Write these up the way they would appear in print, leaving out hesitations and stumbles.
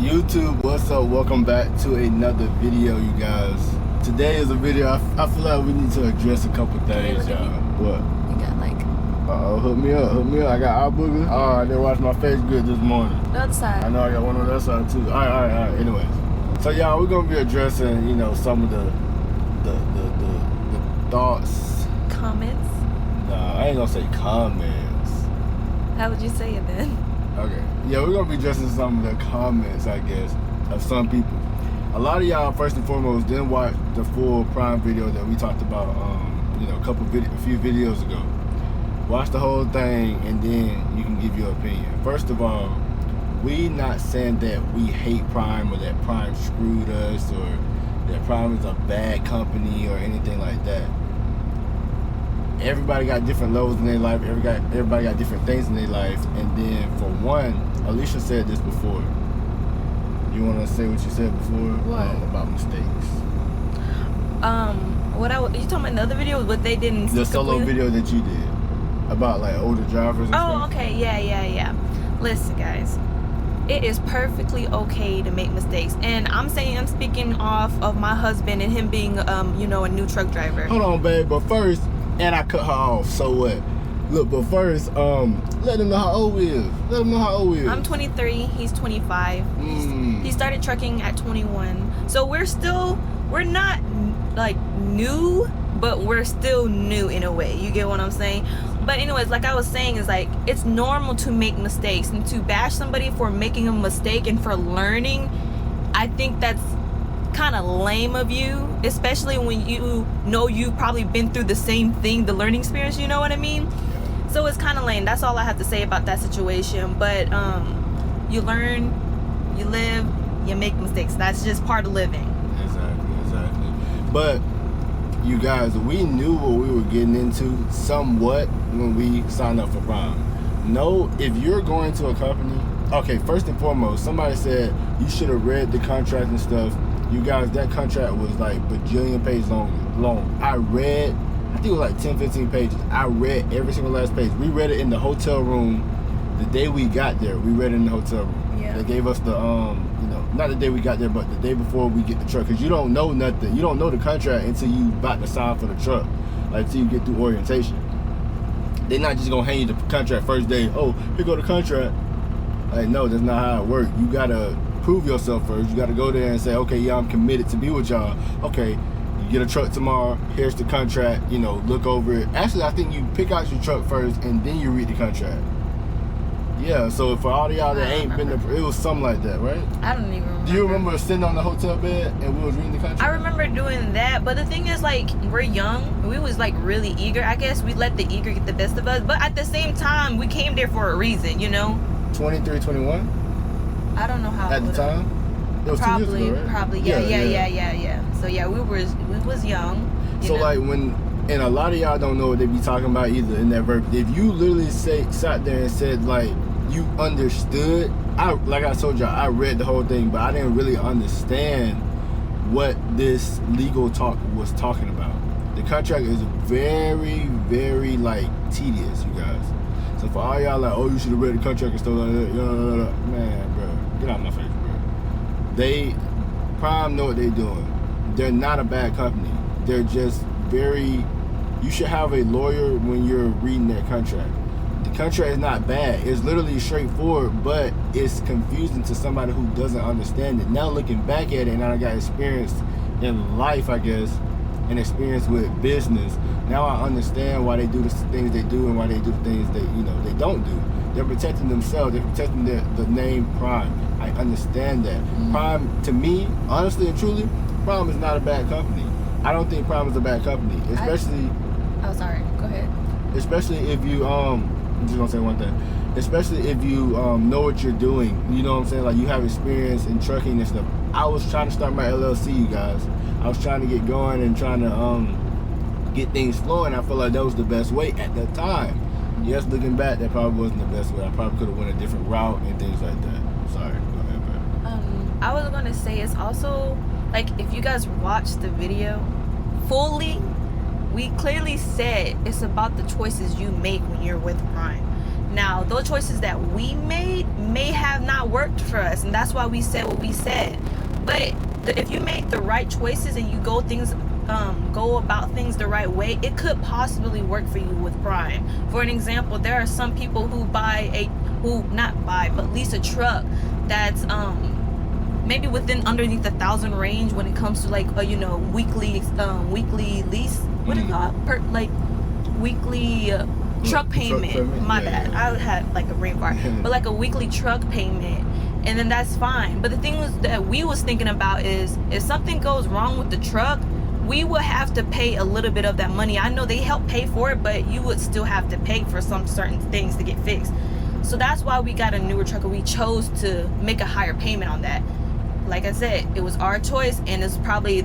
YouTube, what's up? Welcome back to another video, you guys. Today is a video I feel like we need to address a couple things, y'all. What? You got like... Hook me up. I got eye boogers. Oh, I didn't wash my face good this morning. The other side. I know I got one on the other side too. Alright. Anyways. So y'all, we're gonna be addressing, some of the thoughts. Comments? Nah, I ain't gonna say comments. How would you say it then? Okay. Yeah, we're gonna be addressing some of the comments, I guess, of some people. A lot of y'all, first and foremost, didn't watch the full Prime video that we talked about, a few videos ago. Watch the whole thing, and then you can give your opinion. First of all, we not saying that we hate Prime or that Prime screwed us or that Prime is a bad company or anything like that. Everybody got different lows in their life. Everybody got different things in their life. And then for one, Alicia said this before. You want to say what you said before? What? About mistakes. You talking about another video? What they didn't... The solo video that you did about like older drivers and stuff. Oh, okay. Yeah. Listen, guys. It is perfectly okay to make mistakes. And I'm speaking off of my husband and him being, a new truck driver. Hold on, babe. But first... And I cut her off, so what? Look, but first, let them know how old we is. I'm 23, he's 25. He started trucking at 21. So we're not like new, but we're still new in a way. You get what I'm saying? But anyways, like I was saying, is like, it's normal to make mistakes, and to bash somebody for making a mistake and for learning, I think that's kind of lame of you, especially when you know you've probably been through the same thing, the learning experience, you know what I mean? So it's kind of lame. That's all I have to say about that situation. But you learn, you live, you make mistakes. That's just part of living. Exactly. But you guys, we knew what we were getting into somewhat when we signed up for Prime. No, if you're going to a company, okay, first and foremost, somebody said you should have read the contract and stuff. You guys, that contract was like bajillion pages long. I think it was like 10, 15 pages. I read every single last page. We read it in the hotel room the day we got there. We read it in the hotel room. Yeah. They gave us the, not the day we got there, but the day before we get the truck. Because you don't know nothing. You don't know the contract until you about to sign for the truck. Like, until you get through orientation. They're not just going to hand you the contract first day. Oh, here go the contract. Like, no, that's not how it works. You got to prove yourself first. You got to go there and say, okay, yeah, I'm committed to be with y'all. Okay, you get a truck tomorrow. Here's the contract. Look over it. Actually, I think you pick out your truck first and then you read the contract. Yeah, so for all of y'all that ain't been there, it was something like that, right? I don't even remember. Do you remember sitting on the hotel bed and we was reading the contract? I remember doing that, but the thing is, like, we're young. We was like really eager. I guess we let the eager get the best of us. But at the same time, we came there for a reason, 23, 21? I don't know how at the time. It was probably 2 years ago, right? Probably yeah. So yeah, we was young. So like and a lot of y'all don't know what they be talking about either in that verb. If you literally sat there and said like you understood, like I told y'all, I read the whole thing, but I didn't really understand what this legal talk was talking about. The contract is very, very like tedious, you guys. So for all y'all like, oh, you should have read the contract and stuff like that, man, bro, get out of my face, bro. Prime know what they're doing. They're not a bad company. They're just you should have a lawyer when you're reading that contract. The contract is not bad. It's literally straightforward, but it's confusing to somebody who doesn't understand it. Now looking back at it, and I got experience in life, I guess, and experience with business. Now I understand why they do the things they do and why they do the things they don't do. They're protecting themselves. They're protecting the name Prime. I understand that. Prime, to me, honestly and truly, Prime is not a bad company. I don't think Prime is a bad company, especially. Oh, sorry. Go ahead. Especially if you I'm just gonna say one thing. Especially if you know what you're doing. You know what I'm saying? Like you have experience in trucking and stuff. I was trying to start my LLC, you guys. I was trying to get going and trying to get things flowing. I feel like that was the best way at that time. Yes, looking back, that probably wasn't the best way. I probably could have went a different route and things like that. Sorry, go ahead, bro. I was gonna say, it's also like, if you guys watch the video fully, we clearly said it's about the choices you make when you're with Prime. Now, those choices that we made may have not worked for us, and that's why we said what we said. But if you make the right choices and you go about things the right way, it could possibly work for you with Prime. For an example, there are some people who lease a truck that's maybe underneath the 1,000 range when it comes to like weekly lease. What do you call it? Weekly truck payment. My bad. I had like a brain fart. But like a weekly truck payment, and then that's fine. But the thing that we was thinking about is if something goes wrong with the truck, we would have to pay a little bit of that money. I know they help pay for it, but you would still have to pay for some certain things to get fixed. So that's why we got a newer truck, and we chose to make a higher payment on that. Like I said, it was our choice, and that's probably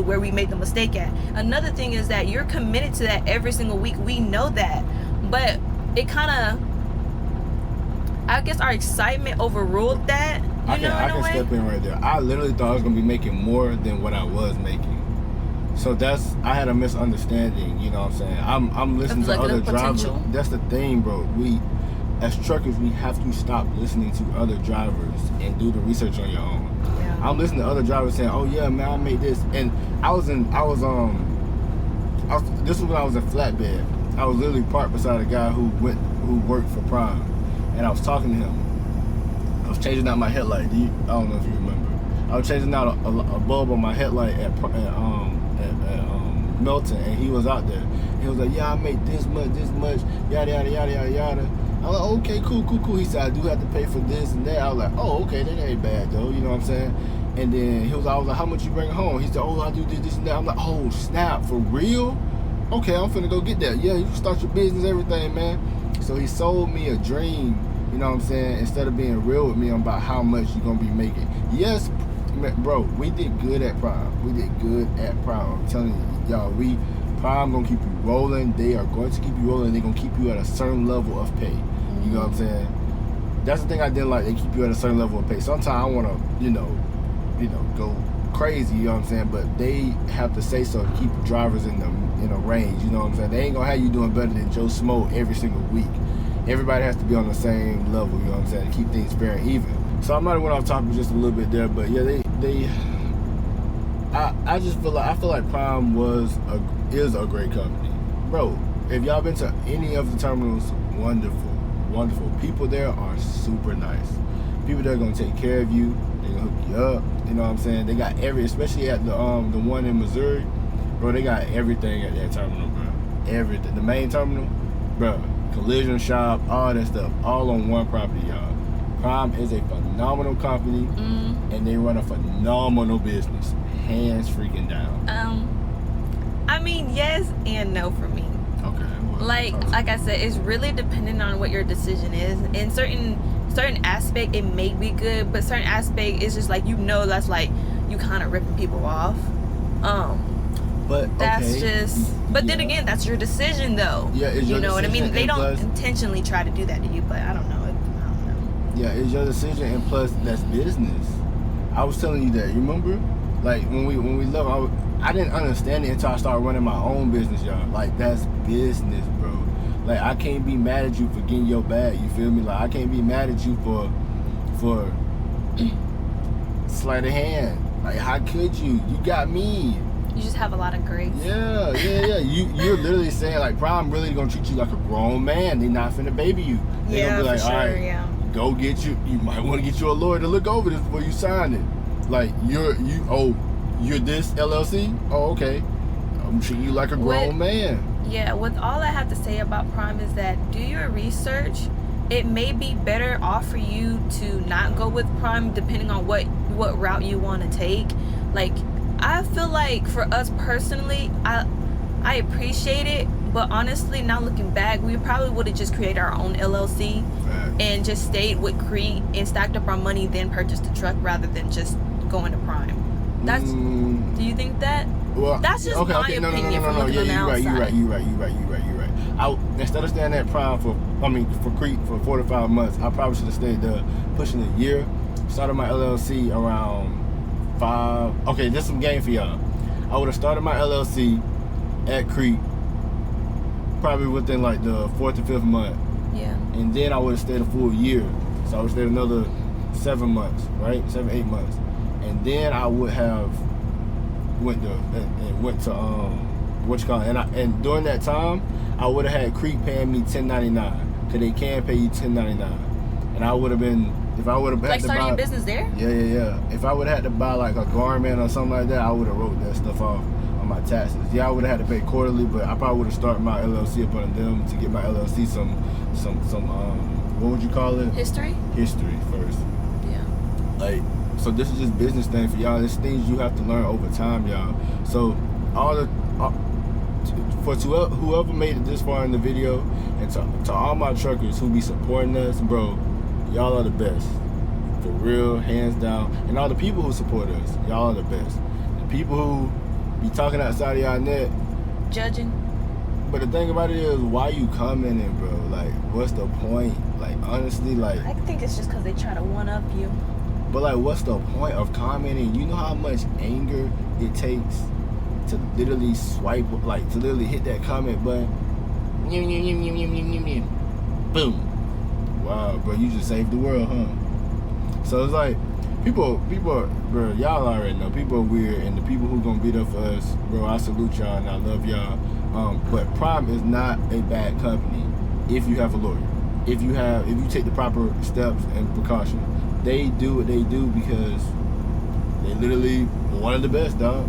where we made the mistake at. Another thing is that you're committed to that every single week. We know that, but it kind of, I guess our excitement overruled that. I can step in right there. I literally thought I was gonna be making more than what I was making. So I had a misunderstanding. You know what I'm saying? I'm listening to other drivers. That's the thing, bro. As truckers, we have to stop listening to other drivers and do the research on your own. Yeah. I'm listening to other drivers saying, "Oh yeah, man, I made this," and this was when I was in flatbed. I was literally parked beside a guy who worked for Prime, and I was talking to him. I was changing out my headlight. I don't know if you remember. I was changing out a bulb on my headlight at Milton, and he was out there. He was like, "Yeah, I made this much, yada yada yada yada yada." I was like, "Okay, cool." He said, "I do have to pay for this and that." I was like, "Oh, okay, that ain't bad though." You know what I'm saying? And then I was like, "How much you bring home?" He said, "Oh, I do this and that." I'm like, "Oh, snap, for real? Okay, I'm finna go get that. Yeah, you can start your business, everything, man." So he sold me a dream. You know what I'm saying? Instead of being real with me about how much you're gonna be making. Yes, bro, we did good at Prime. I'm telling y'all, Prime gonna keep you rolling. They are going to keep you rolling. They're gonna keep you at a certain level of pay. You know what I'm saying? That's the thing I didn't like. They keep you at a certain level of pay. Sometimes I wanna, go crazy. You know what I'm saying? But they have to say so to keep drivers in a range. You know what I'm saying? They ain't gonna have you doing better than Joe Smo every single week. Everybody has to be on the same level. You know what I'm saying? To keep things fair and even. So I might have went off topic just a little bit there, but yeah, I feel like Prime is a great company, bro. If y'all been to any of the terminals, wonderful. People there are super nice. People there are gonna take care of you. They gonna hook you up. You know what I'm saying? They got especially at the one in Missouri, bro. They got everything at that terminal, bro. Everything. The main terminal, bro. Collision shop, all that stuff, all on one property, y'all. Prime is a phenomenal company, and they run a phenomenal business. Hands freaking down. I mean, yes and no for me. Okay. Well, like I said, it's really dependent on what your decision is. In certain aspect, it may be good, but certain aspect is just like that's like you kind of ripping people off. But that's just. But then again, that's your decision, though. Yeah, it's your you know what I mean. They don't plus, intentionally try to do that to you, but I don't know. Yeah, it's your decision, and plus that's business. I was telling you that. You remember? Like when we left, I didn't understand it until I started running my own business, y'all. Like that's business, bro. Like I can't be mad at you for getting your bag. You feel me? Like I can't be mad at you for sleight of hand. Like how could you? You got me. You just have a lot of grace. Yeah. You're literally saying like Prime really gonna treat you like a grown man. They not finna baby you. They gonna be like, all right, go get you. You might want to get you a lawyer to look over this before you sign it. Like you're this LLC. Oh, okay. I'm treating you like a grown man. Yeah. With all I have to say about Prime is that do your research. It may be better off for you to not go with Prime depending on what route you want to take. Like I feel like for us personally, I appreciate it, but honestly, now looking back, we probably would have just created our own LLC and just stayed with Crete and stacked up our money, then purchased the truck rather than just going to Prime. That's. Do you think that? Well, that's just my opinion. No. Yeah, you're right. Instead of staying at Prime for Crete for 4 to 5 months, I probably should have stayed there pushing a year. Started my LLC around 5. Okay, this is some game for y'all. I would have started my LLC at Crete probably within like the 4th or 5th month. Yeah. And then I would have stayed a full year. So I would stay another 7 months, right? 7, 8 months. And then I would have went to and during that time I would have had Creek paying me $10.99 because they can pay you $10.99, and I would have been, if I would have had like to starting buy, a business there. Yeah. If I would have had to buy like a garment or something like that, I would have wrote that stuff off on my taxes. Yeah, I would have had to pay quarterly, but I probably would have started my LLC up on them to get my LLC some what would you call it? History first. Yeah. Like, so this is just business thing for y'all. There's things you have to learn over time, y'all. So whoever made it this far in the video, and to all my truckers who be supporting us, bro, y'all are the best. For real, hands down. And all the people who support us, y'all are the best. The people who be talking outside of y'all net, judging. But the thing about it is, why you commenting, bro? Like, what's the point? Like, honestly, like, I think it's just because they try to one-up you. But like, what's the point of commenting? You know how much anger it takes to literally swipe, like to literally hit that comment button. Boom. Wow, bro, you just saved the world, huh? So it's like, people, bro, y'all already know. People are weird, and the people who gonna be there for us, bro, I salute y'all and I love y'all. But Prime is not a bad company if you have a lawyer. If you take the proper steps and precautions. They do what they do because they literally one of the best, dog.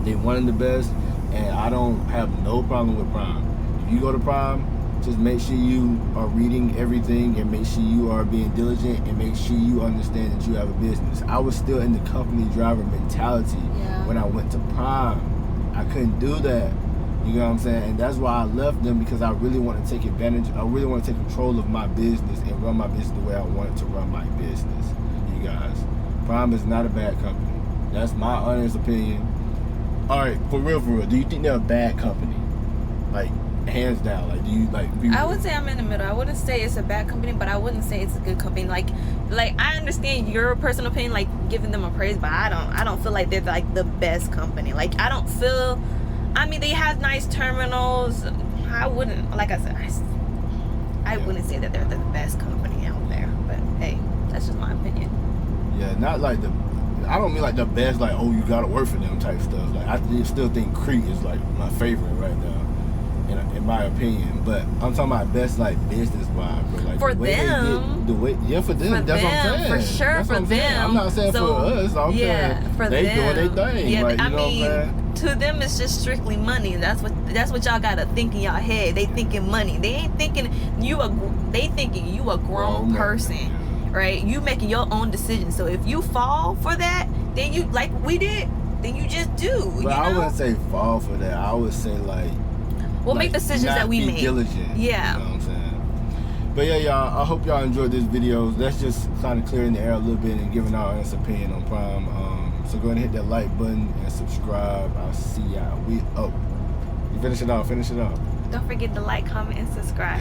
They one of the best, and I don't have no problem with Prime. If you go to Prime, just make sure you are reading everything and make sure you are being diligent and make sure you understand that you have a business. I was still in the company driver mentality when I went to Prime. I couldn't do that. You know what I'm saying? And that's why I left them, because I really want to take advantage. I really want to take control of my business and run my business the way I wanted to run my business. You guys, Prime is not a bad company. That's my honest opinion. All right, for real, do you think they're a bad company? Like, hands down. Like, do you like? I would say I'm in the middle. I wouldn't say it's a bad company, but I wouldn't say it's a good company. Like I understand your personal opinion, like giving them a praise, but I don't feel like they're like the best company. Like, I don't feel. I mean, they have nice terminals. I wouldn't, like I said, I wouldn't say that they're the best company out there. But hey, that's just my opinion. Yeah, not like I don't mean like the best, like, oh, you gotta work for them type stuff. Like, I still think Creek is like my favorite right now, in my opinion. But I'm talking about best, like, business wise, bro. Like, for them, for them, that's what I'm saying. For sure, that's for them. I'm not saying for us. I'm saying for they them. doing their thing. Yeah, like, I mean, to them it's just strictly money. That's what y'all gotta think in y'all head. They thinking money. They ain't thinking they thinking you a grown person. Right? You making your own decisions. So if you fall for that, then you, like we did, then you just do. But I wouldn't say fall for that. I would say like, we'll make decisions that we make. Diligent. Yeah. You know what I'm saying? But yeah, y'all, I hope y'all enjoyed this video. Let's just kind of clearing the air a little bit and giving our honest opinion on Prime. So go ahead and hit that like button and subscribe. I'll see y'all. You finish it off. Don't forget to like, comment, and subscribe.